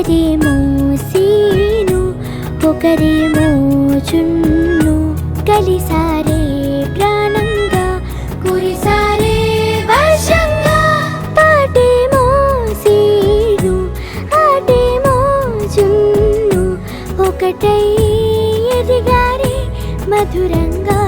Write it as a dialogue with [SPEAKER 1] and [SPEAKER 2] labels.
[SPEAKER 1] ఒకటేమో సీను ఒకరేమో చున్ను కలిసారే ప్రాణంగా కురిసారే వర్షంగా పాటేమో సీను ఆటేమో చున్ను ఒకటై ఎదిగారే మధురంగా